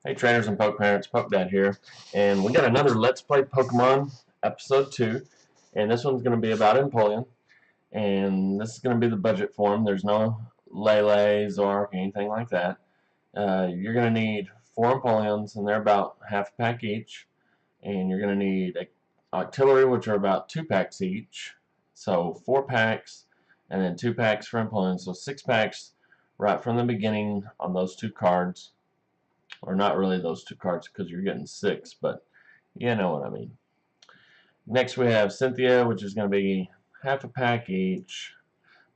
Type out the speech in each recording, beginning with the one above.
Hey traders and Poke Parents, Poke Dad here, and we got another Let's Play Pokemon episode 2, and this one's going to be about Empoleon, and this is going to be the budget form. There's no Lele, Zoroark, anything like that. You're going to need 4 Empoleons, and they're about half a pack each, and you're going to need Octillery, which are about 2 packs each, so 4 packs, and then 2 packs for Empoleon, so 6 packs right from the beginning on those 2 cards. Or not really those 2 cards because you're getting 6, but you know what I mean. Next we have Cynthia, which is going to be half a pack each.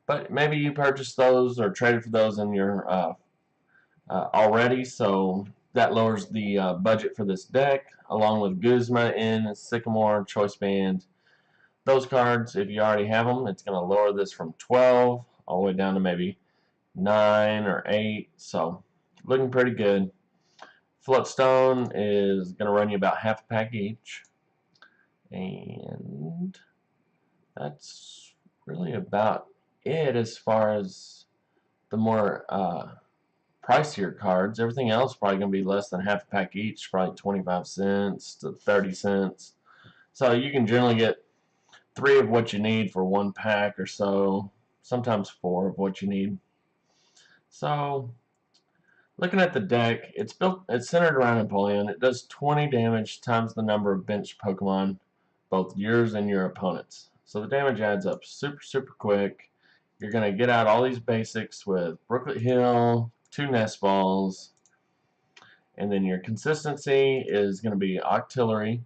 But maybe you purchased those or traded for those in your already, so that lowers the budget for this deck, along with Guzma, In, Sycamore, Choice Band. Those cards, if you already have them, it's going to lower this from 12 all the way down to maybe 9 or 8, so looking pretty good. Floatstone is going to run you about half a pack each, and that's really about it as far as the more pricier cards. Everything else is probably going to be less than half a pack each, probably 25 cents to 30 cents. So you can generally get 3 of what you need for 1 pack or so, sometimes 4 of what you need. So looking at the deck, it's centered around Empoleon. It does 20 damage times the number of benched Pokemon, both yours and your opponent's. So the damage adds up super quick. You're going to get out all these basics with Brooklet Hill, 2 Nest Balls, and then your consistency is going to be Octillery,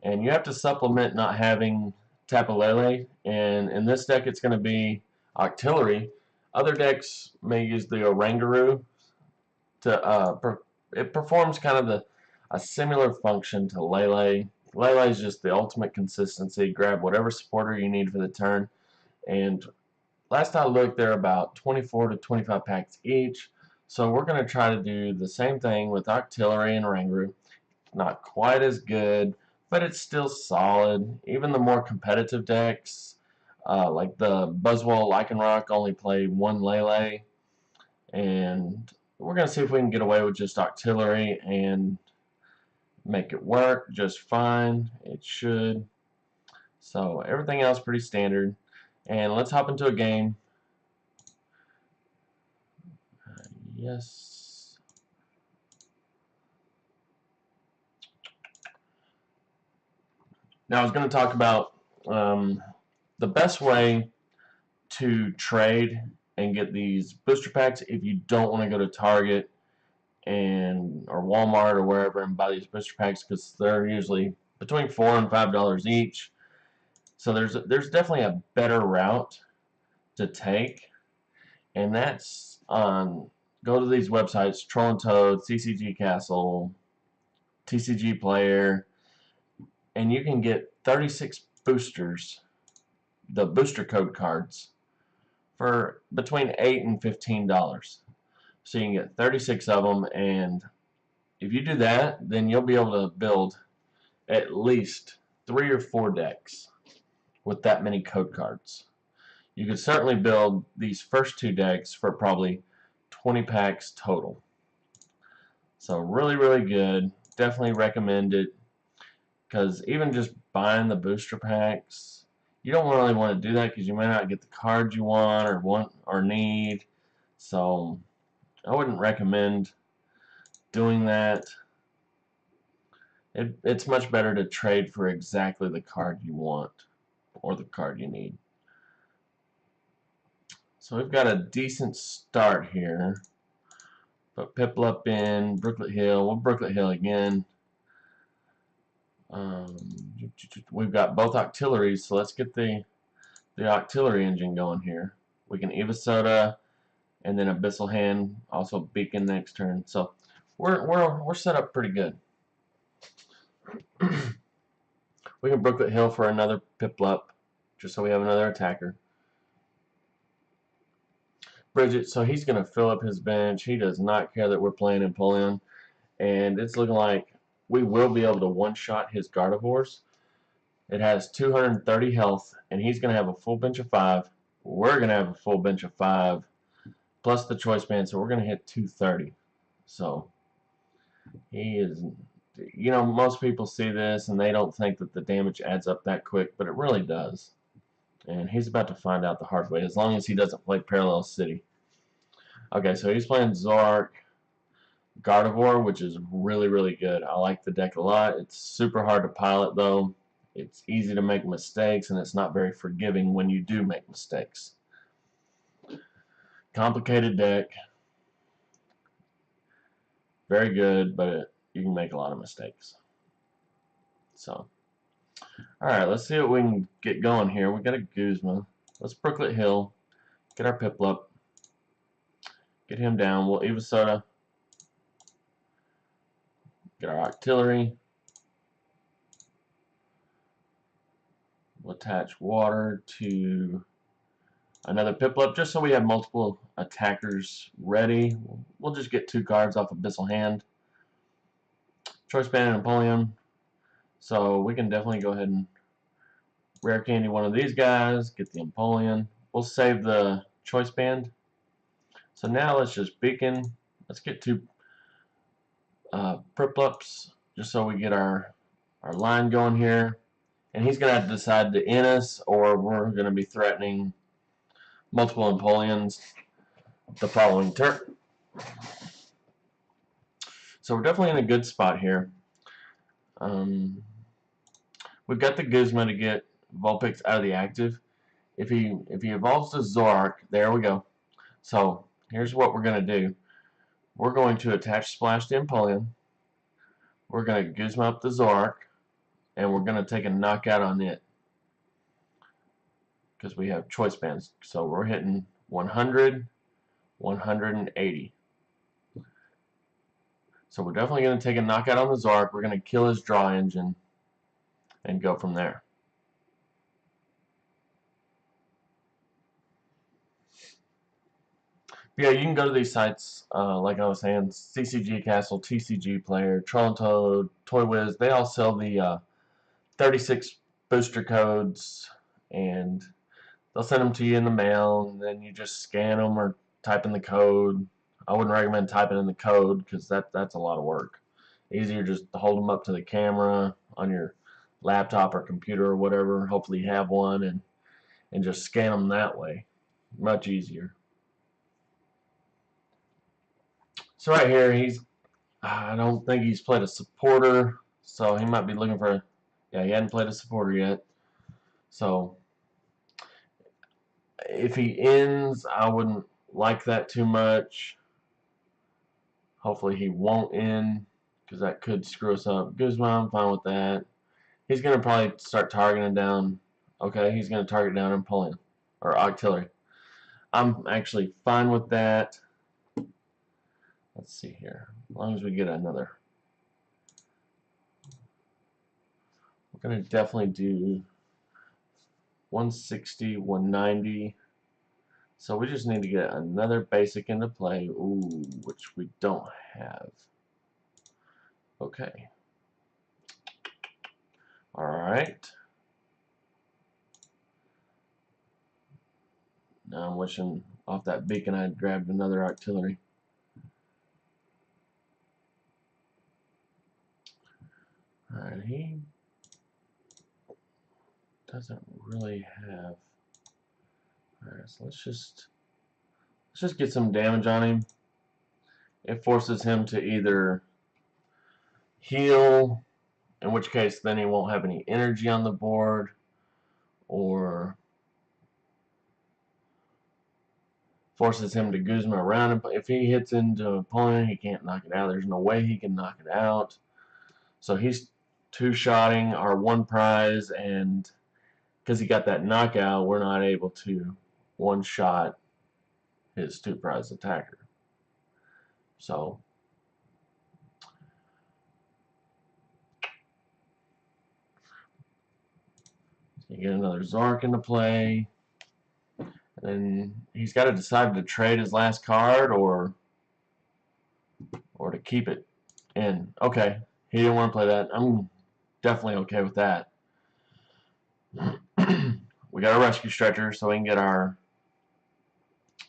and you have to supplement not having Tapu Lele, and in this deck it's going to be Octillery. Other decks may use the Oranguru. It performs kind of a similar function to Lele. Lele is just the ultimate consistency. Grab whatever supporter you need for the turn. And last I looked, they're about 24 to 25 packs each. So we're going to try to do the same thing with Octillery and Oranguru. Not quite as good, but it's still solid. Even the more competitive decks, like the Buzzwole Lycanroc, only play 1 Lele. And we're going to see if we can get away with just Octillery and make it work just fine. It should. So everything else pretty standard. And let's hop into a game. Yes. Now I was going to talk about the best way to trade and get these booster packs if you don't want to go to Target or Walmart or wherever and buy these booster packs, because they're usually between $4 and $5 each. So there's definitely a better route to take, and that's go to these websites: Troll and Toad, CCG Castle, TCG Player, and you can get 36 boosters, the booster code cards, for between $8 and $15. So you can get 36 of them, and if you do that, then you'll be able to build at least 3 or 4 decks with that many code cards. You could certainly build these first 2 decks for probably 20 packs total. So really good. Definitely recommend it, because even just buying the booster packs, you don't really want to do that because you may not get the cards you want or need. So I wouldn't recommend doing that. It's much better to trade for exactly the card you want or the card you need. So we've got a decent start here. Put Piplup in, Brooklet Hill. We'll Brooklet Hill again. We've got both Octilleries, so let's get the Octillery engine going here. We can Evosoda, and then Abyssal Hand, also Beacon next turn. So we're set up pretty good. We can Brooklet Hill for another Piplup, just so we have another attacker. Bridget, so he's going to fill up his bench. He does not care that we're playing Empoleon, and it's looking like we will be able to one-shot his Gardevoirs. It has 230 health, and he's going to have a full bench of 5. We're going to have a full bench of 5, plus the Choice Band, so we're going to hit 230. So He is, you know, most people see this and they don't think that the damage adds up that quick, but it really does. And he's about to find out the hard way, as long as he doesn't play Parallel City. Okay, so he's playing Zoroark, Gardevoir, which is really, really good. I like the deck a lot. It's super hard to pilot, though. It's easy to make mistakes, and it's not very forgiving when you do make mistakes. Complicated deck. Very good, but you can make a lot of mistakes. So, alright, let's see what we can get going here. We got a Guzma. Let's Brooklet Hill. Get our Piplup. Get him down. We'll Evisota. Get our Octillery. We'll attach water to another Piplup just so we have multiple attackers ready. We'll just get 2 cards off Abyssal Hand. Choice Band and Empoleon. So we can definitely go ahead and rare candy one of these guys, get the Empoleon. We'll save the Choice Band. So now let's just Beacon. Let's get 2 Piplups just so we get our line going here. And he's going to have to decide to in us, or we're going to be threatening multiple Empoleons the following turn. So we're definitely in a good spot here. We've got the Guzma to get Vulpix out of the active. If he evolves to Zoroark, there we go. So here's what we're going to do. We're going to attach Splash to Empoleon. We're going to Guzma up the Zoroark, and we're going to take a knockout on it because we have choice bands. So we're hitting 100, 180. So we're definitely going to take a knockout on the Zoroark. We're going to kill his draw engine and go from there. But yeah, you can go to these sites, like I was saying, CCG Castle, TCG Player, Toronto, Toy Wiz. They all sell the 36 booster codes, and they'll send them to you in the mail, and then you just scan them or type in the code. I wouldn't recommend typing in the code because that's a lot of work. Easier just to hold them up to the camera on your laptop or computer or whatever. Hopefully you have one, and just scan them that way. Much easier. So right here, I don't think he's played a supporter, so he might be looking for, yeah, he hadn't played a supporter yet. So if he ends, I wouldn't like that too much. Hopefully he won't end, because that could screw us up. Guzma, I'm fine with that. He's going to probably start targeting down, okay, he's going to target down Empoleon, or Octillery. I'm actually fine with that. Let's see here. As long as we get another. We're going to definitely do 160, 190. So we just need to get another basic into play. Ooh, which we don't have. Okay. Alright. Now I'm wishing off that beacon I'd grabbed another Octillery. Alright, he doesn't really have. Alright, so let's just get some damage on him. It forces him to either heal, in which case then he won't have any energy on the board, or forces him to Guzma around him. If he hits into an opponent, he can't knock it out. There's no way he can knock it out. So he's two-shotting our one prize, and because he got that knockout, we're not able to one-shot his two-prize attacker. So you get another Zoroark into play, and then he's got to decide to trade his last card or to keep it in. Okay, he didn't want to play that. I'm definitely okay with that. We got a rescue stretcher so we can get our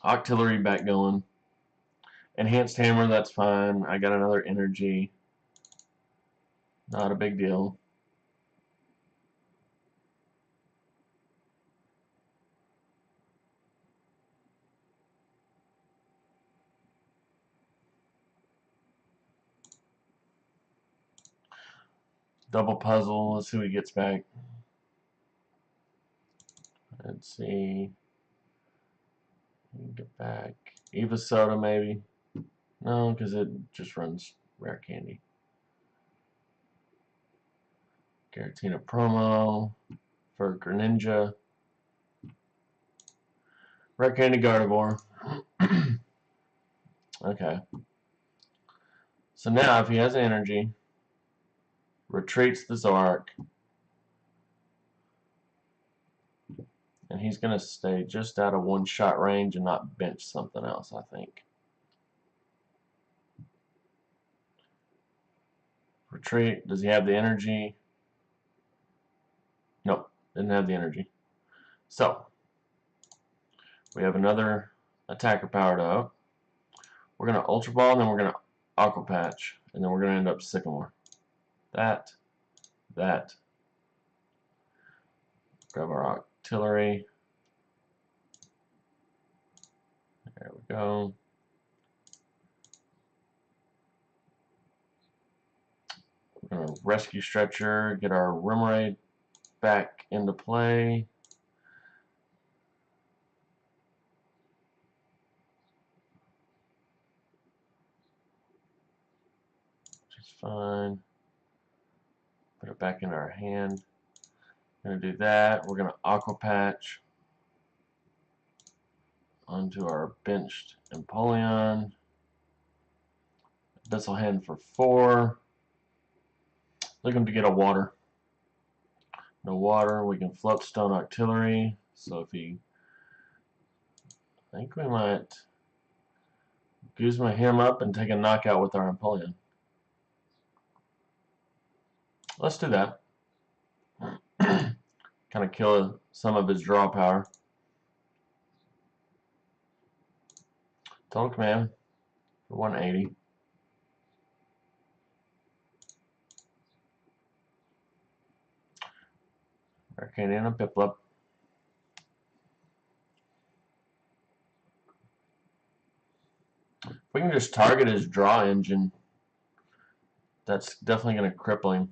Octillery back going. Enhanced hammer, that's fine. I got another energy. Not a big deal. Double puzzle. Let's see what he gets back. Let's see. Get back. Eva Soda, maybe. No, because it just runs rare candy. Garatina promo for Greninja. Rare candy Gardevoir. Okay. So now, if he has energy, retreats the Zoroark. And he's going to stay just out of one-shot range and not bench something else, I think. Retreat. Does he have the energy? Nope. Didn't have the energy. So, we have another attacker powered up. We're going to Ultra Ball, and then we're going to Aqua Patch. And then we're going to end up Sycamore. That. Grab our artillery. There we go. We're going to Rescue Stretcher, get our Remoraid back into play. Which is fine. Put it back in our hand. We're going to do that. We're going to Aqua Patch onto our benched Empoleon. Abyssal Hand for 4. Looking to get a water. No water. We can float Stone Artillery. So if he... I think we might Guzma him up and take a knockout with our Empoleon. Let's do that. Kind of kill some of his draw power. Total command for 180. Arcane and a Piplup. If we can just target his draw engine, that's definitely going to cripple him.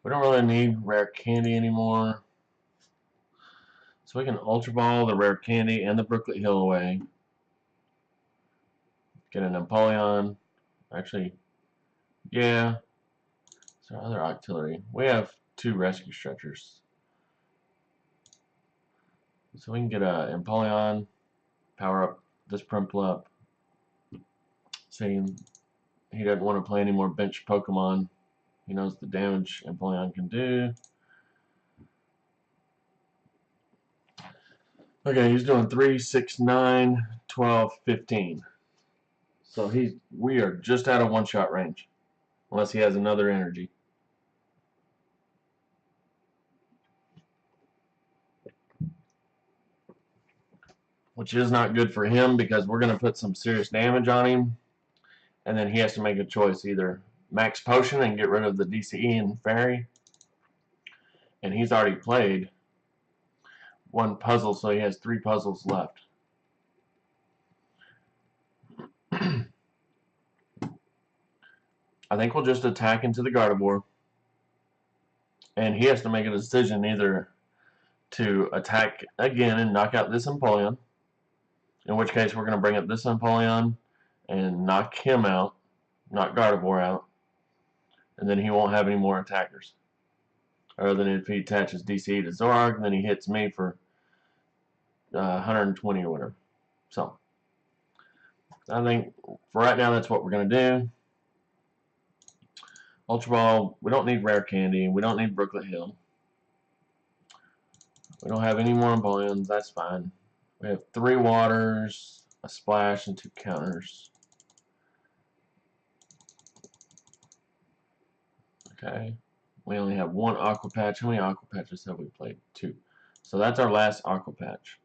We don't really need rare candy anymore. So we can Ultra Ball the rare candy and the Brooklet Hill away. Get an Empoleon. Actually, yeah. So other artillery. We have 2 rescue stretchers. So we can get a Empoleon, power up this Prinplup. Saying he doesn't want to play any more bench Pokemon. He knows the damage Empoleon can do. Okay, he's doing 3, 6, 9, 12, 15. So we are just out of one-shot range. Unless he has another energy. Which is not good for him because we're going to put some serious damage on him. And then he has to make a choice. Either max potion and get rid of the DCE and Fairy. And he's already played 1 puzzle, so he has 3 puzzles left. I think we'll just attack into the Gardevoir. And he has to make a decision either to attack again and knock out this Empoleon, in which case we're going to bring up this Empoleon and knock him out, knock Gardevoir out, and then he won't have any more attackers. Other than if he attaches DCE to Zoroark, and then he hits me for 120 or whatever. So, I think for right now that's what we're going to do. Ultra Ball, we don't need Rare Candy, we don't need Brooklet Hill. We don't have any more Empoleons, that's fine. We have 3 waters, a splash, and 2 counters. Okay. We only have one Aqua Patch. How many Aqua Patches have we played? 2. So that's our last Aqua Patch.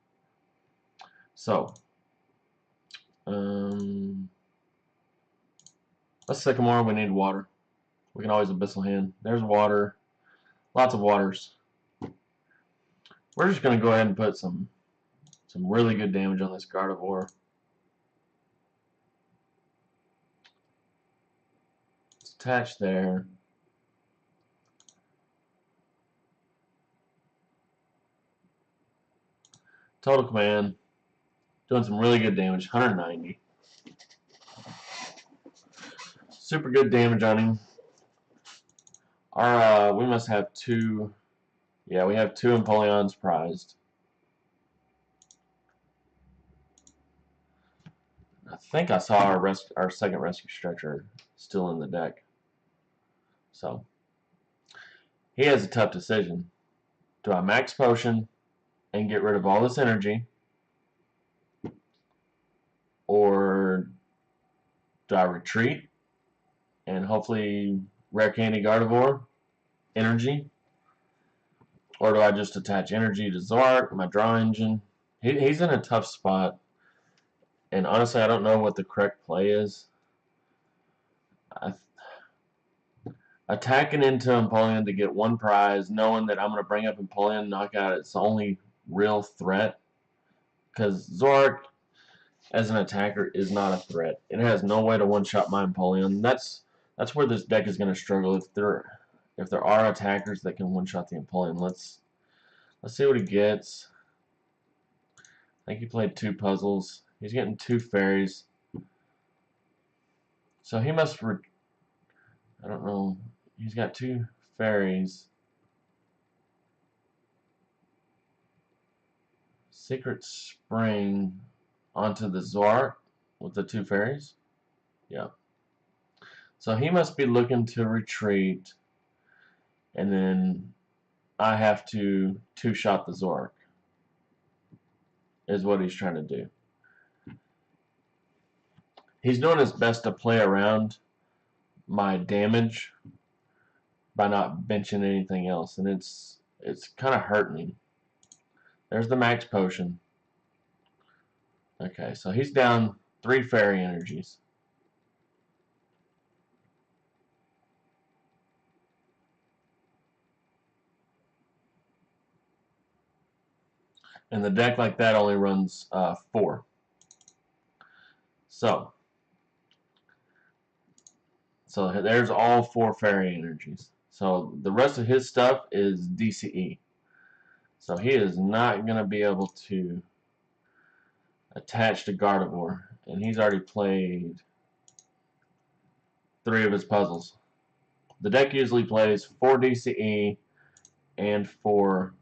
So, let's Sycamore. We need water. We can always Abyssal Hand. There's water. Lots of waters. We're just going to go ahead and put some really good damage on this Gardevoir. It's attached there. Total command. Doing some really good damage. 190. Super good damage on him. Our we must have 2. Yeah, we have 2 Empoleons prized. I think I saw our second rescue stretcher still in the deck. So he has a tough decision. Do I max potion and get rid of all this energy, or do I retreat and hopefully rare candy Gardevoir energy, or do I just attach energy to Zoroark, my draw engine? He's in a tough spot, and honestly I don't know what the correct play is. Attacking into Empoleon to get 1 prize, knowing that I'm going to bring up Empoleon, knock out its only real threat, because Zoroark as an attacker is not a threat. It has no way to one-shot my Empoleon. That's where this deck is going to struggle. If there are attackers that can one-shot the Empoleon, let's see what he gets. I think he played 2 puzzles. He's getting 2 fairies. So he must I don't know. He's got 2 fairies. Secret Spring onto the Zoroark with the 2 fairies. Yeah. So he must be looking to retreat, and then I have to 2-shot the Zoroark, is what he's trying to do. He's doing his best to play around my damage by not benching anything else, and it's kind of hurting him. There's the max potion. Okay, so he's down 3 fairy energies. And the deck like that only runs 4. So there's all 4 fairy energies. So the rest of his stuff is DCE. So he is not going to be able to attach to Gardevoir. And he's already played 3 of his puzzles. The deck usually plays 4 DCE and 4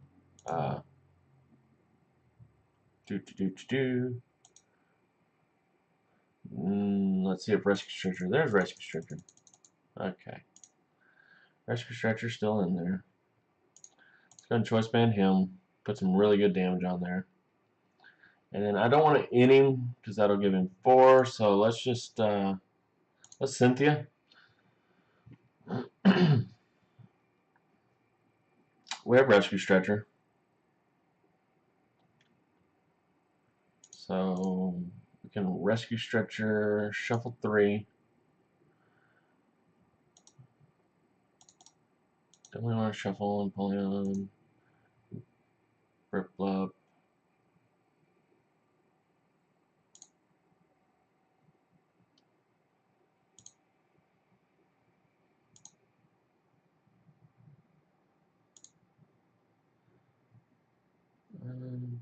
let's see if Rescue Stretcher. There's Rescue Stretcher. Okay. Rescue Stretcher's still in there. Let's go and choice band him. Put some really good damage on there. And then I don't want to in him because that'll give him 4. So let's just let's Cynthia. We have Rescue Stretcher. So we can Rescue Stretcher, shuffle 3. Definitely want to shuffle Empoleon, Riplup.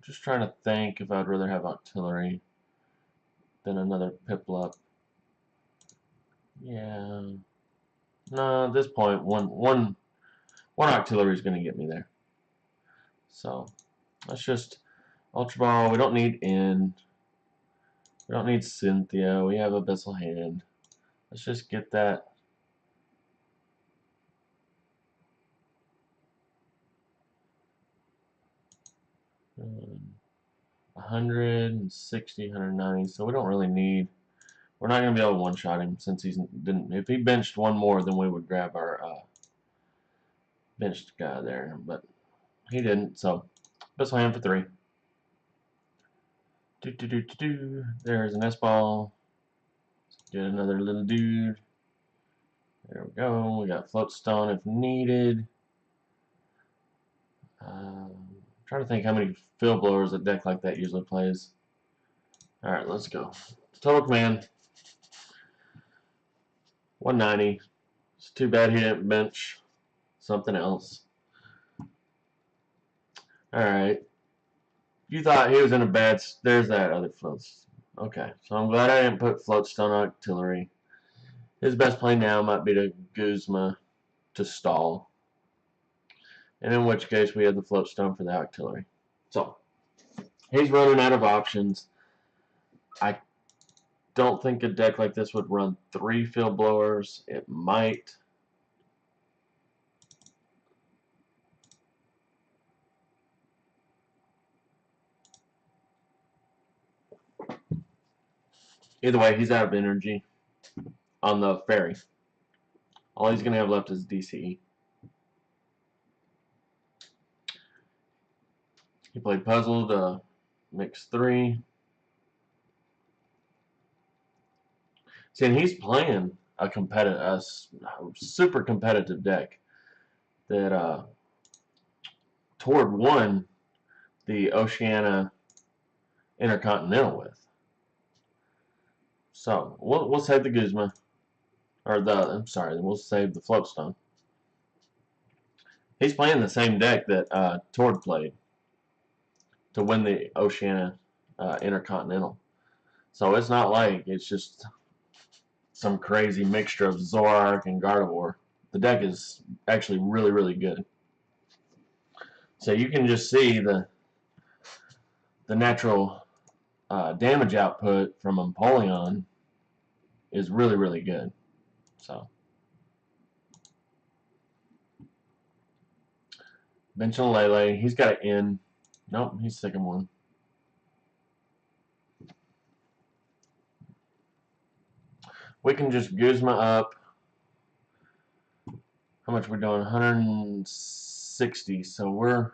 Just trying to think if I'd rather have Octillery than another Piplup. Yeah. No, at this point, one Octillery is going to get me there. So let's just Ultra Ball. We don't need End. We don't need Cynthia. We have Abyssal Hand. Let's just get that. Um, 160, 190. So we don't really need. We're not going to be able to one-shot him since he didn't. If he benched 1 more, then we would grab our benched guy there, but he didn't. So Abyssal Hand for 3. There's an S-ball. Get another little dude. There we go. We got Float Stone if needed. I'm trying to think how many field blowers a deck like that usually plays. Alright, let's go. Total command 190. It's too bad he didn't bench something else. Alright. You thought he was in a bad... There's that other floats. Okay, so I'm glad I didn't put Floatstone Artillery. His best play now might be to Guzma to stall. And in which case we have the Floatstone for the Artillery. So, he's running out of options. I don't think a deck like this would run 3 field blowers. It might. Either way, he's out of energy on the fairy. All he's going to have left is DCE. He played Puzzle to mix 3. See, and he's playing a super competitive deck that Tord won the Oceania Intercontinental with. So we'll save the Guzma, or we'll save the Floatstone. He's playing the same deck that Tord played to win the Oceania Intercontinental. So it's not like it's just some crazy mixture of Zoroark and Gardevoir. The deck is actually really, really good. So you can just see the natural damage output from Empoleon is really, really good. So bench on Lele. He's got an in. Nope, he's second one. We can just Guzma up. How much we're doing? 160. So we're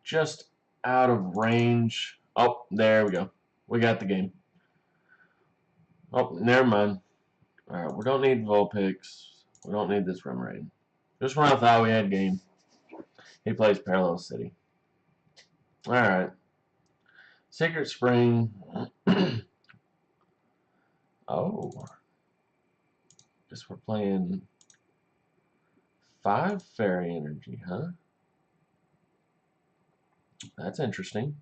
just out of range. Oh, there we go. We got the game. Oh, never mind. Alright, we don't need Vulpix. We don't need this run raid. Just when I thought we had game. He plays Parallel City. Alright. Secret Spring. Oh. Guess we're playing 5 Fairy Energy, huh? That's interesting.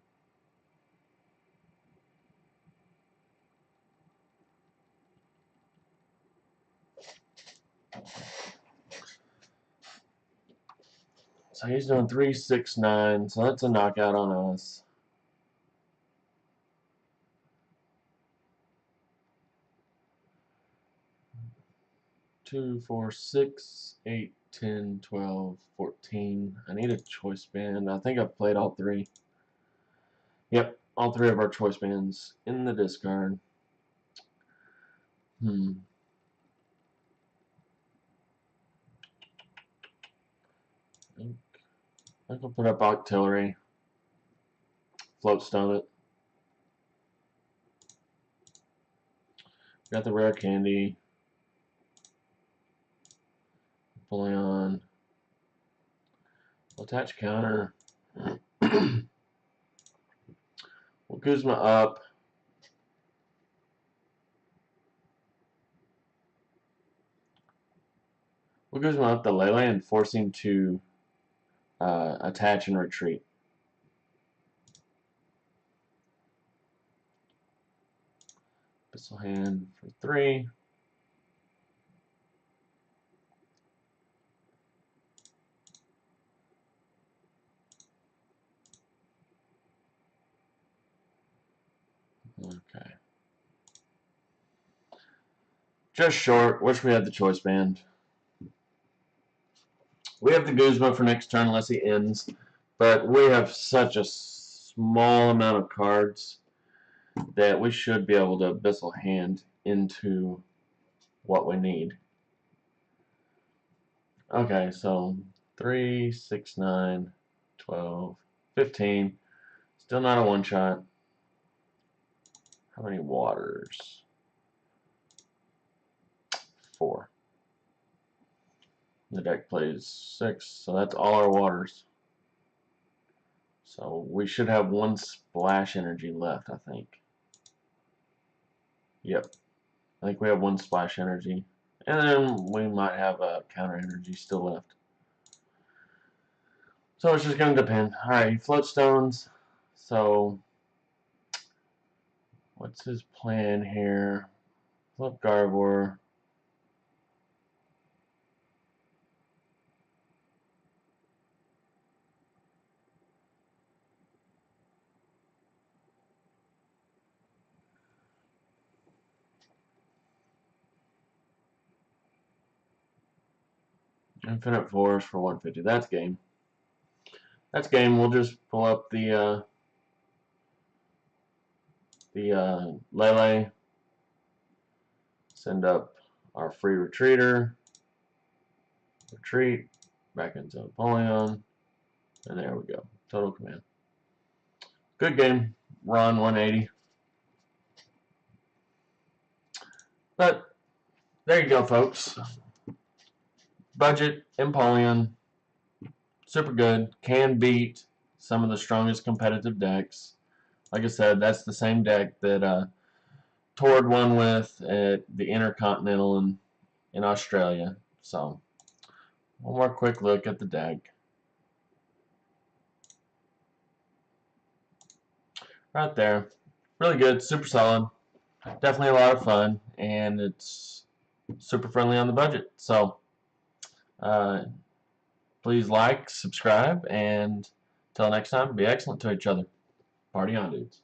So he's doing 3, 6, 9. So that's a knockout on us. 2, 4, 6, 8, 10, 12, 14. I need a choice band. I think I've played all 3. Yep, all 3 of our choice bands in the discard. I can put up Artillery. Floatstone it. Got the rare candy. Empoleon. Attach counter. We'll Guzma up. We'll Guzma up the Lele and force him to attach and retreat. Abyssal Hand for 3. Okay. Just short. Wish we had the choice band. We have the Guzma for next turn unless he ends, but we have such a small amount of cards that we should be able to Abyssal Hand into what we need. Okay, so 3, 6, 9, 12, 15. Still not a one-shot. How many waters? 4. The deck plays 6, so that's all our waters. So we should have 1 splash energy left, I think. Yep. I think we have 1 splash energy. And then we might have a counter energy still left. So it's just going to depend. Alright, floatstones. So, what's his plan here? Flip Gardevoir. Infinite Force for 150. That's game. That's game. We'll just pull up the Lele. Send up our free retreater. Retreat. Back into Empoleon. And there we go. Total command. Good game. Run 180. But there you go, folks. Budget Empoleon. Super good. Can beat some of the strongest competitive decks. Like I said, that's the same deck that Tord won with at the Intercontinental in Australia. So, one more quick look at the deck. Right there. Really good. Super solid. Definitely a lot of fun. And it's super friendly on the budget. So, uh, please like, subscribe, and until next time, be excellent to each other. Party on, dudes.